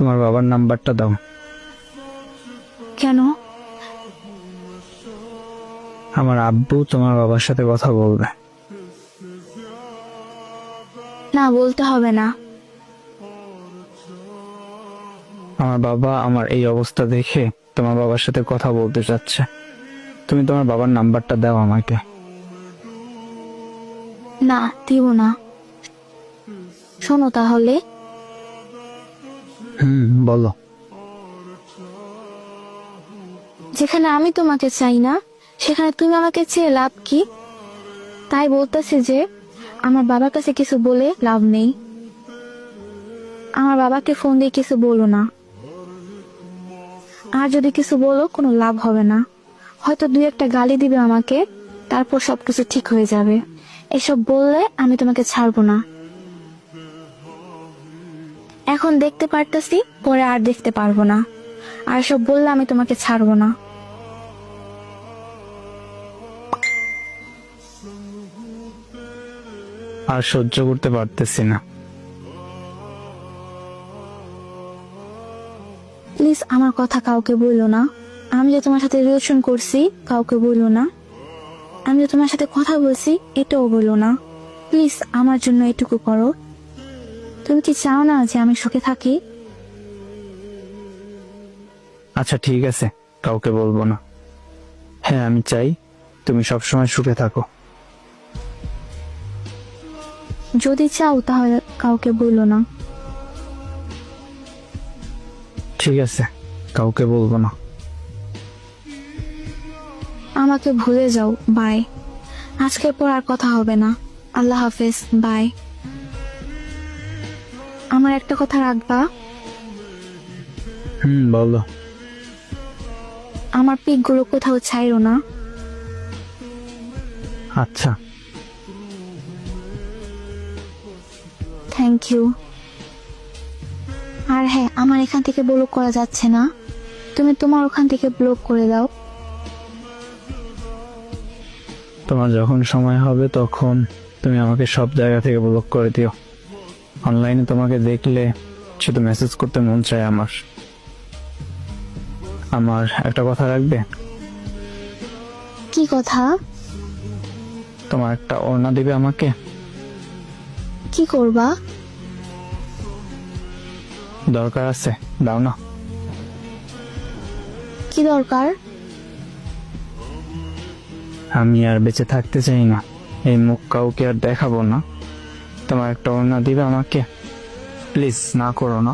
তোমার বাবার নাম্বারটা দাও। কেন? আমার আব্বু তোমার বাবার সাথে কথা বলবে। না, বলতে হবে না। আমার বাবা আমার এই অবস্থা দেখে তোমার বাবার সাথে কথা বলতে চাচ্ছে। তুমি তোমার বাবার নাম্বারটা দাও আমাকে। না, দিব না। শোনো তাহলে, বলো। যেখানে আমি তোমাকে চাই না সেখানে তুমি আমাকে চেয়ে লাভ কি? তাই বলতেছি যে আমার বাবার কাছে কিছু বলে লাভ নেই। আমার বাবাকে ফোন দিয়ে কিছু বলো না। আর যদি কিছু বলো কোনো লাভ হবে না। হয়তো দুই একটা গালি দিবে আমাকে, তারপর সবকিছু ঠিক হয়ে যাবে। এসব বললে আমি তোমাকে ছাড়বো না। এখন দেখতে পারতেছি, পরে আর দেখতে পারবো না। আর এসব বললে আমি তোমাকে ছাড়বো না। আর সহ্য করতে পারতেছি না। প্লিজ আমার কথা কাউকে বললো না। আমি যে তোমার সাথে রিলেশন করছি কাউকে বললো না। আমি যে তোমার সাথে কথা বলছি এটাও বললো না। প্লিজ আমার জন্য এটুকু করো। তুমি কি চাও না যে আমি সুখে থাকি? আচ্ছা ঠিক আছে, কাউকে বলবো না। হ্যাঁ, আমি চাই তুমি সবসময় সুখে থাকো। যদি চাও তাহলে কাউকে বললো না। ঠিক আছে, কাউকে বলবো না। আমাকে ভুলে যাও, বাই। আজকের পর আর কথা হবে না। আল্লাহ হাফেজ, বাই। আমার একটা কথা রাখবা? বলো। আমার পিকগুলো কোথাও ছাইরো না। আচ্ছা। Thank you. আর হ্যাঁ, আমার এখান থেকে ব্লক করা যাচ্ছে না। তুমি তোমার ওখান থেকে ব্লক করে দাও। তোমার যখন সময় হবে তখন তুমি আমাকে সব জায়গা থেকে ব্লক করে দিও। অনলাইনে তোমাকে দেখলে শুধু মেসেজ করতে মন চায় আমার। আমার একটা কথা রাখবে? কি কথা? তোমার একটা ওড়না দিবে আমাকে? কি করবা? দরকার আছে, দাও না। কি দরকার? আমি আর বেঁচে থাকতে চাই না, এই মুখ কাউকে আর দেখাবো না। তোমার একটা ওড়না দিবে আমাকে? প্লিজ, না করো না।